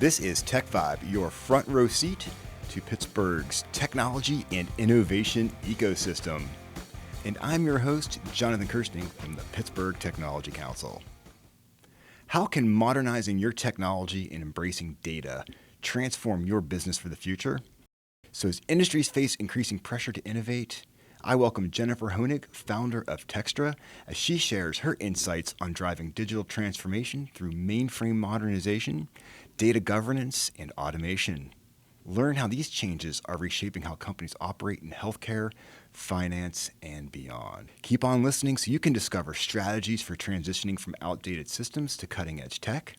This is TechVibe, your front row seat to Pittsburgh's technology and innovation ecosystem. And I'm your host, Jonathan Kirsting from the Pittsburgh Technology Council. How can modernizing your technology and embracing data transform your business for the future? So as industries face increasing pressure to innovate, I welcome Jennifer Honig, founder of Techstra, as she shares her insights on driving digital transformation through mainframe modernization, data governance, and automation. Learn how these changes are reshaping how companies operate in healthcare, finance, and beyond. Keep on listening so you can discover strategies for transitioning from outdated systems to cutting-edge tech,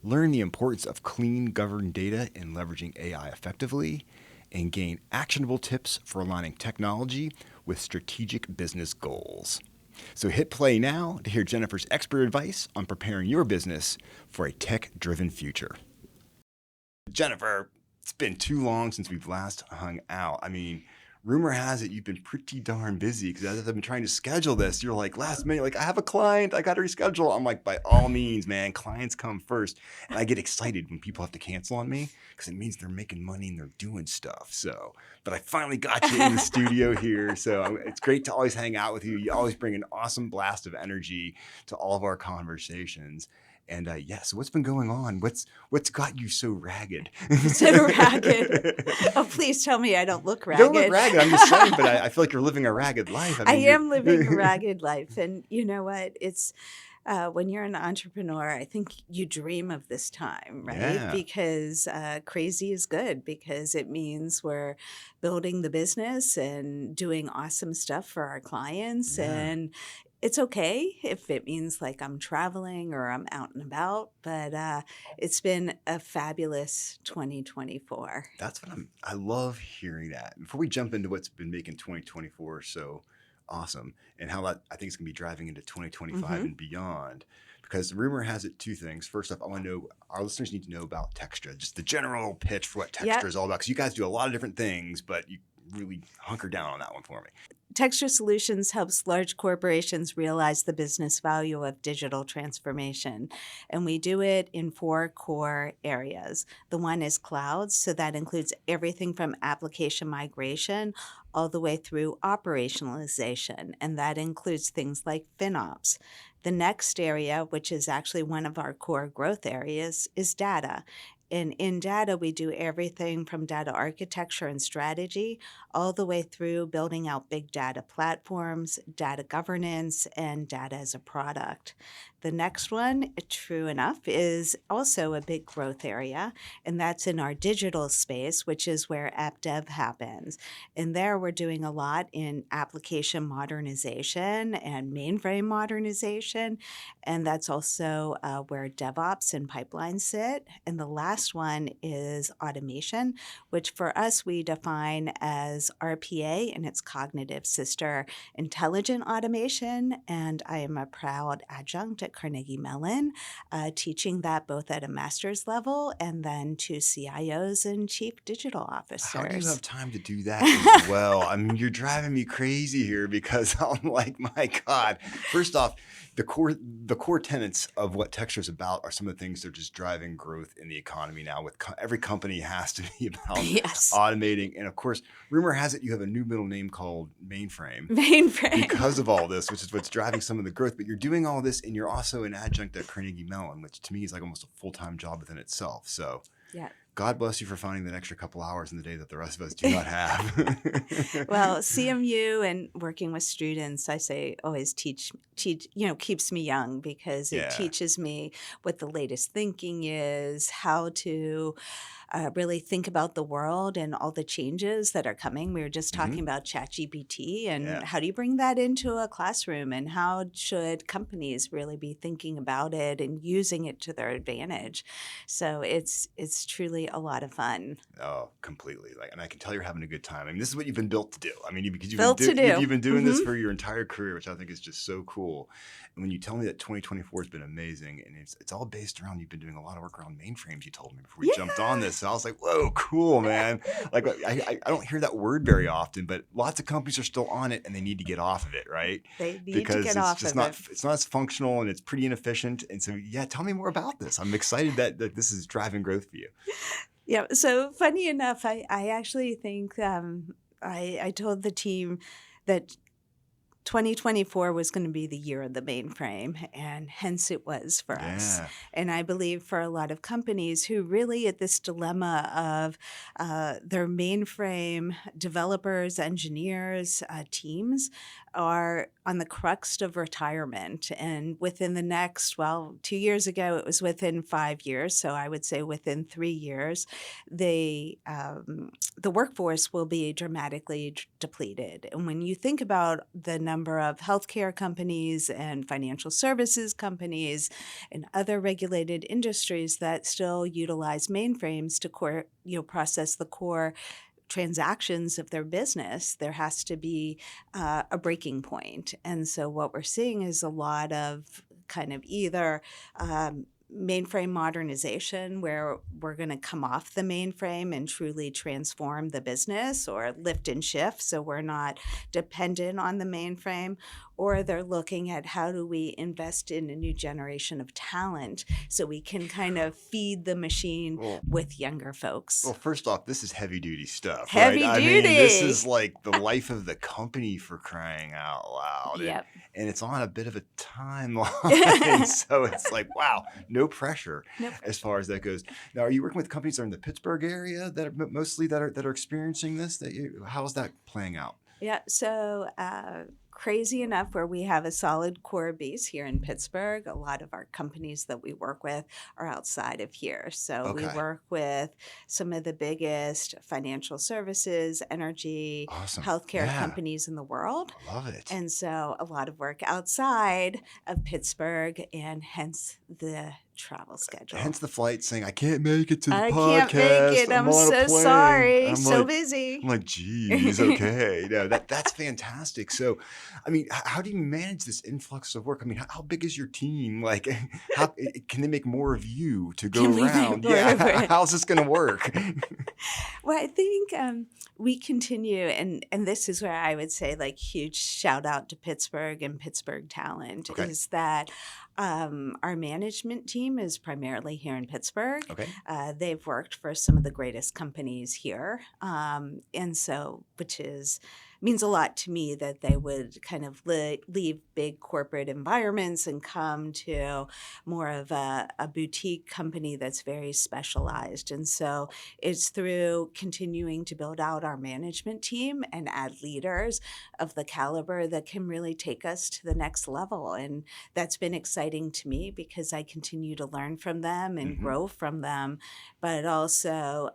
learn the importance of clean, governed data and leveraging AI effectively, and gain actionable tips for aligning technology with strategic business goals. So hit play now to hear Jennifer's expert advice on preparing your business for a tech-driven future. Jennifer, it's been too long since we've last hung out. I mean, rumor has it you've been pretty darn busy because as I've been trying to schedule this, you're like last minute, like I have a client, I got to reschedule. I'm like, by all means, man, clients come first. And I get excited when people have to cancel on me because it means they're making money and they're doing stuff. So, but I finally got you in the studio here. So it's great to always hang out with you. You always bring an awesome blast of energy to all of our conversations. And so what's been going on? What's got you so ragged? So ragged. Oh, please tell me I don't look ragged. You don't look ragged. I'm just saying, but I feel like you're living a ragged life. I am living a ragged life. And you know what? It's when you're an entrepreneur, I think you dream of this time, right? Yeah. Because crazy is good because it means we're building the business and doing awesome stuff for our clients. Yeah. And it's okay if it means like I'm traveling or I'm out and about, but it's been a fabulous 2024. That's what I love hearing that. Before we jump into what's been making 2024 so awesome and how that I think it's going to be driving into 2025 and beyond, because the rumor has it two things. First off, I want to know, our listeners need to know about Techstra, just the general pitch for what Techstra is all about, because you guys do a lot of different things, but you really hunker down on that one for me. Techstra Solutions helps large corporations realize the business value of digital transformation. And we do it in 4 core areas. The one is cloud, so that includes everything from application migration all the way through operationalization. And that includes things like FinOps. The next area, which is actually one of our core growth areas, is data. And in data, we do everything from data architecture and strategy all the way through building out big data platforms, data governance, and data as a product. The next one, true enough, is also a big growth area, and that's in our digital space, which is where app dev happens. And there we're doing a lot in application modernization and mainframe modernization, and that's also where DevOps and pipelines sit. And the last one is automation, which for us we define as RPA and its cognitive sister, intelligent automation. And I am a proud adjunct at Carnegie Mellon, teaching that both at a master's level and then to CIOs and chief digital officers. How do you have time to do that as well? I mean, you're driving me crazy here because I'm like, my God. First off, the core tenets of what Techstra is about are some of the things that are just driving growth in the economy now. With every company has to be about automating, and of course, rumor has it you have a new middle name called Mainframe. Because of all this, which is what's driving some of the growth. But you're doing all this, and you're also an adjunct at Carnegie Mellon, which to me is like almost a full-time job within itself. So yeah. God bless you for finding that extra couple hours in the day that the rest of us do not have. Well, CMU and working with students, I say always teach, keeps me young because it teaches me what the latest thinking is, how to really think about the world and all the changes that are coming. We were just talking about ChatGPT and how do you bring that into a classroom and how should companies really be thinking about it and using it to their advantage. So it's truly really a lot of fun. Oh, completely. And I can tell you're having a good time. I mean, this is what you've been built to do. I mean, because Built to do. you've been doing this for your entire career, which I think is just so cool. And when you tell me that 2024 has been amazing, and it's all based around, you've been doing a lot of work around mainframes, you told me before we jumped on this. So I was like, whoa, cool, man. Like I don't hear that word very often, but lots of companies are still on it and they need to get off of it, right? They need because to get off of it. It's not as functional and it's pretty inefficient. And so, yeah, tell me more about this. I'm excited that this is driving growth for you. Yeah. So funny enough, I actually think I told the team that 2024 was going to be the year of the mainframe, and hence it was for us. Yeah. And I believe for a lot of companies who really at this dilemma of their mainframe developers, engineers, teams are on the crux of retirement. And within the next, 2 years ago, it was within 5 years. So I would say within 3 years, the workforce will be dramatically depleted. And when you think about the number of healthcare companies and financial services companies and other regulated industries that still utilize mainframes to process the core transactions of their business, there has to be a breaking point. And so what we're seeing is a lot of kind of either mainframe modernization, where we're going to come off the mainframe and truly transform the business, or lift and shift so we're not dependent on the mainframe, or they're looking at how do we invest in a new generation of talent so we can kind of feed the machine with younger folks. Well, first off, this is heavy duty stuff. Heavy right? duty. I mean, this is like the life of the company, for crying out loud. Yep. And it's on a bit of a timeline. So it's like, wow, no pressure as far as that goes. Now, are you working with companies that are in the Pittsburgh area that are mostly that are experiencing this? How is that playing out? Yeah. So crazy enough, where we have a solid core base here in Pittsburgh, a lot of our companies that we work with are outside of here. So we work with some of the biggest financial services, energy, healthcare companies in the world. I love it. And so a lot of work outside of Pittsburgh, and hence the travel schedule. Hence the flight saying, I can't make it to the podcast. I can't make it. I'm so sorry. I'm so busy. I'm like, geez, okay. That's fantastic. So, I mean, how do you manage this influx of work? I mean, how big is your team? Like, how can they make more of you to go around? Yeah. How's this going to work? Well, I think we continue, and this is where I would say, like, huge shout out to Pittsburgh and Pittsburgh talent, is that our management team is primarily here in Pittsburgh. They've worked for some of the greatest companies here. And so, which means a lot to me that they would kind of leave big corporate environments and come to more of a boutique company that's very specialized. And so it's through continuing to build out our management team and add leaders of the caliber that can really take us to the next level. And that's been exciting to me because I continue to learn from them and grow from them, but also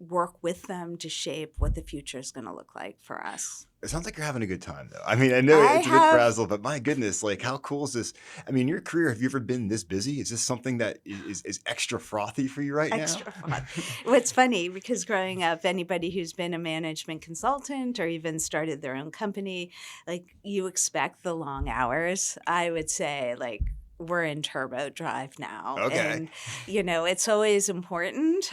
work with them to shape what the future is going to look like for us. It sounds like you're having a good time, though. I mean, I know it's a bit frazzled, but my goodness, like, how cool is this? I mean, your career, have you ever been this busy? Is this something that is extra frothy for you right now? Extra frothy. What's funny, because growing up, anybody who's been a management consultant or even started their own company, like, you expect the long hours. I would say, like, we're in turbo drive now. And, it's always important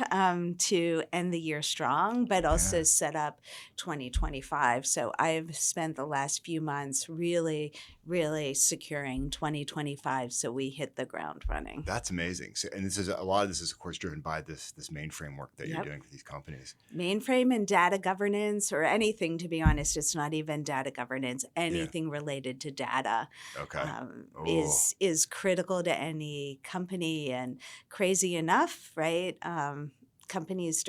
to end the year strong, but also set up 2025. So I've spent the last few months really, really securing 2025 so we hit the ground running. That's amazing. So, and a lot of this is, of course, driven by this mainframe work that you're doing for these companies. Mainframe and data governance, or anything, to be honest. It's not even data governance. Anything related to data is critical to any company. And crazy enough, right? Companies'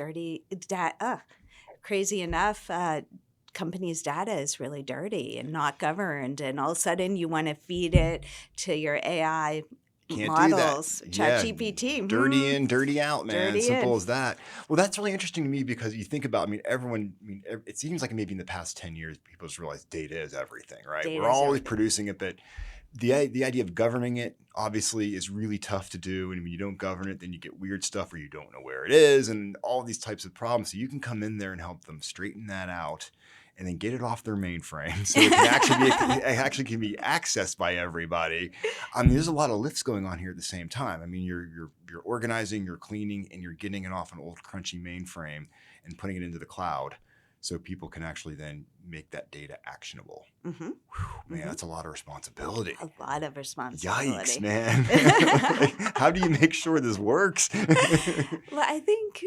data is really dirty and not governed. And all of a sudden you want to feed it to your AI models, ChatGPT. Dirty in, dirty out, man. Dirty Simple in. as that. Well, that's really interesting to me because you think about, it seems like maybe in the past 10 years, people just realize data is everything, right? We're always producing it, but The idea of governing it obviously is really tough to do. And when you don't govern it, then you get weird stuff where you don't know where it is and all these types of problems. So you can come in there and help them straighten that out and then get it off their mainframe so it can actually can be accessed by everybody. I mean, there's a lot of lifts going on here at the same time. I mean, you're organizing, you're cleaning, and you're getting it off an old crunchy mainframe and putting it into the cloud so people can actually then make that data actionable. Mm-hmm. Whew, man, that's a lot of responsibility. A lot of responsibility. Yikes, man. How do you make sure this works? Well, I think,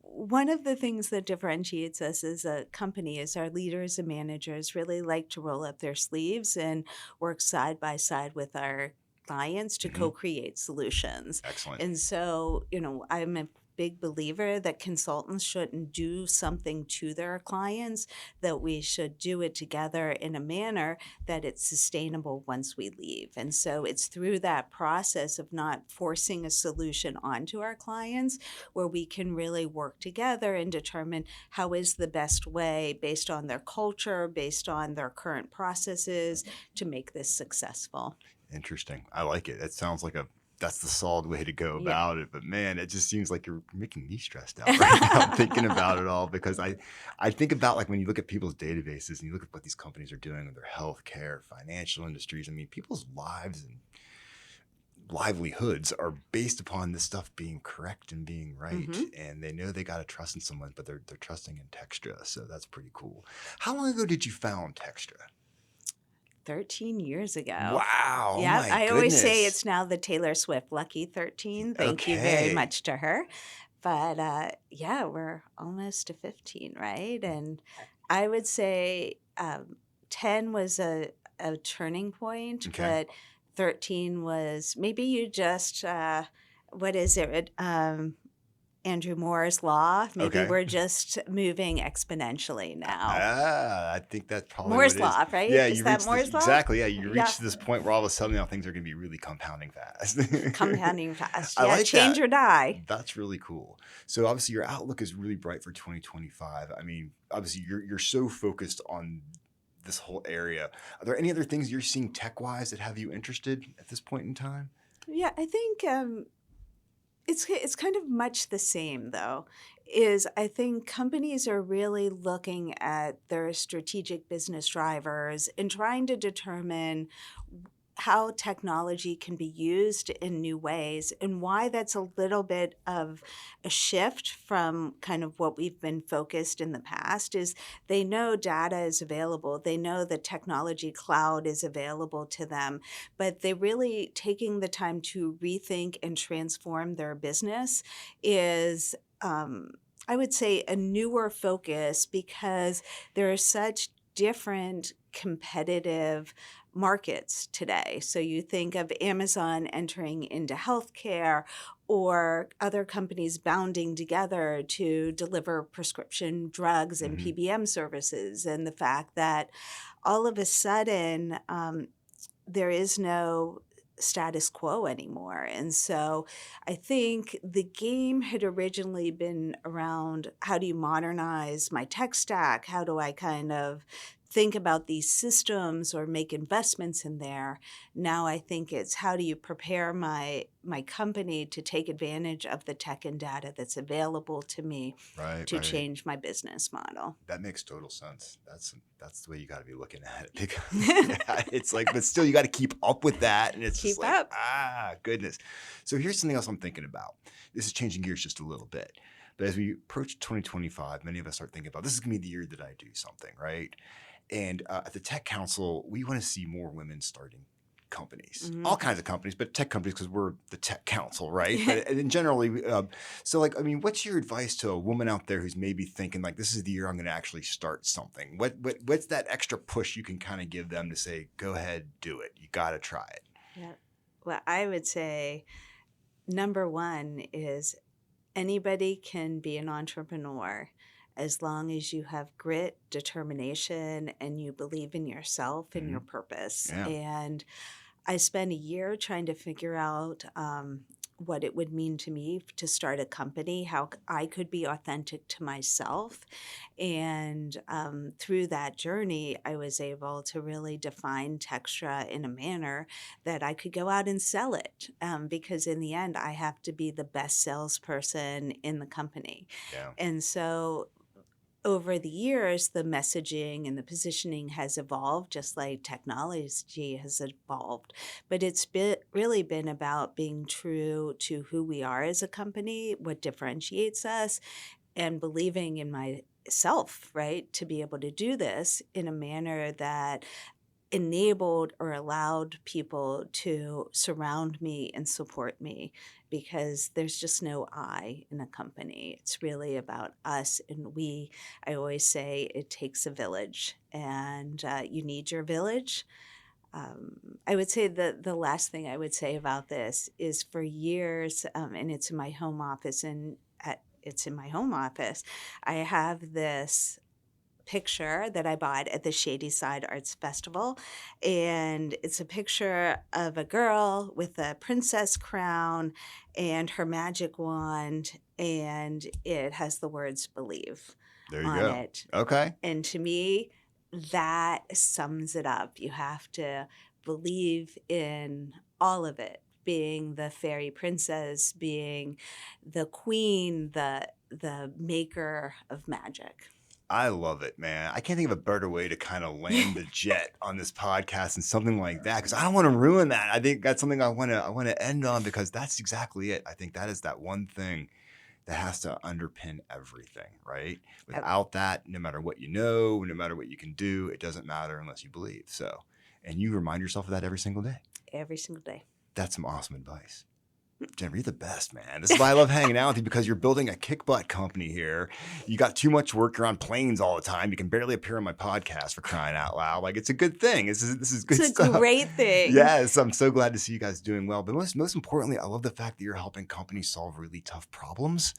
one of the things that differentiates us as a company is our leaders and managers really like to roll up their sleeves and work side by side with our clients to co-create solutions. Excellent. And so, I'm a big believer that consultants shouldn't do something to their clients, that we should do it together in a manner that it's sustainable once we leave. And so it's through that process of not forcing a solution onto our clients where we can really work together and determine how is the best way based on their culture, based on their current processes to make this successful. Interesting. I like it. It sounds like that's the solid way to go about it. But man, it just seems like you're making me stressed out right now thinking about it all, because I think about, like, when you look at people's databases and you look at what these companies are doing with their healthcare, financial industries. I mean, people's lives and livelihoods are based upon this stuff being correct and being right. And they know they got to trust in someone, but they're trusting in Techstra. So that's pretty cool. How long ago did you found Techstra? 13 years ago. Wow. Yeah, Oh, I always say it's now the Taylor Swift Lucky 13. Thank you very much to her. But we're almost to 15, right? And I would say 10 was a turning point, but 13 was maybe you just, what is it? Andrew Moore's law. Maybe we're just moving exponentially now. I think that's probably Moore's what it law, is. right? Yeah, is that Moore's law? Exactly. Yeah, you reach this point where all of a sudden now things are going to be really compounding fast. Compounding fast. I like change that. or die. That's really cool. So obviously your outlook is really bright for 2025. I mean, obviously you're so focused on this whole area. Are there any other things you're seeing tech-wise that have you interested at this point in time? Yeah, I think it's kind of much the same, though. I think companies are really looking at their strategic business drivers and trying to determine how technology can be used in new ways, and why that's a little bit of a shift from kind of what we've been focused in the past. Is they know data is available, they know the technology cloud is available to them, but they really taking the time to rethink and transform their business is I would say a newer focus, because there are such different competitive markets today. So you think of Amazon entering into healthcare, or other companies bounding together to deliver prescription drugs and PBM services, and the fact that all of a sudden there is no status quo anymore. And so I think the game had originally been around, how do you modernize my tech stack? How do I kind of think about these systems or make investments in there? Now I think it's, how do you prepare my company to take advantage of the tech and data that's available to me to change my business model? That makes total sense. That's the way you got to be looking at it, because it's like, but still you got to keep up with that, and it's just like, goodness. So here's something else I'm thinking about. This is changing gears just a little bit, but as we approach 2025, many of us start thinking about, this is gonna be the year that I do something, right? And at the Tech Council, we want to see more women starting companies, all kinds of companies, but tech companies, because we're the Tech Council, right? But and generally, so like, I mean, what's your advice to a woman out there who's maybe thinking like, this is the year I'm going to actually start something? What's that extra push you can kind of give them to say, go ahead, do it. You got to try it. Yeah. Well, I would say number one is anybody can be an entrepreneur, as long as you have grit, determination, and you believe in yourself and your purpose. Yeah. And I spent a year trying to figure out what it would mean to me to start a company, how I could be authentic to myself. And through that journey, I was able to really define Techstra in a manner that I could go out and sell it. Because in the end, I have to be the best salesperson in the company. Yeah. And so over the years, the messaging and the positioning has evolved, just like technology has evolved. But really been about being true to who we are as a company, what differentiates us, and believing in myself, right, to be able to do this in a manner that enabled or allowed people to surround me and support me, because there's just no I in a company. It's really about us and we. I always say it takes a village, and you need your village. I would say the last thing I would say about this is for years, and it's in my home office, I have this picture that I bought at the Shady Side Arts Festival. And it's a picture of a girl with a princess crown and her magic wand, and it has the words believe There you on go. it. Okay. And to me, that sums it up. You have to believe in all of it, being the fairy princess, being the queen, the maker of magic. I love it, man. I can't think of a better way to kind of land the jet on this podcast and something like that, because I don't want to ruin that. I think that's something I want to end on, because that's exactly it. I think that is that one thing that has to underpin everything, right? Without that, no matter what you know, no matter what you can do, it doesn't matter unless you believe. So, and you remind yourself of that every single day. Every single day. That's some awesome advice. Jennifer, you're the best, man. This is why I love hanging out with you, because you're building a kick butt company here. You got too much work. You're on planes all the time. You can barely appear on my podcast, for crying out loud. Like, it's a good thing. This is good stuff. It's a great thing. Yes, I'm so glad to see you guys doing well. But most importantly, I love the fact that you're helping companies solve really tough problems.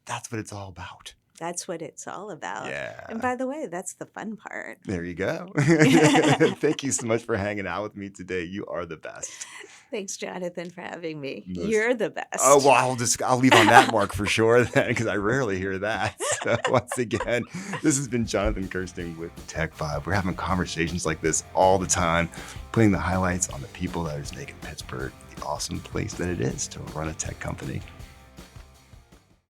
That's what it's all about. That's what it's all about. Yeah. And by the way, that's the fun part. There you go. Thank you so much for hanging out with me today. You are the best. Thanks, Jonathan, for having me. You're the best. Oh, well, I'll leave on that mark for sure then, because I rarely hear that. So once again, this has been Jonathan Kirsting with TechVibe. We're having conversations like this all the time, putting the highlights on the people that is making Pittsburgh the awesome place that it is to run a tech company.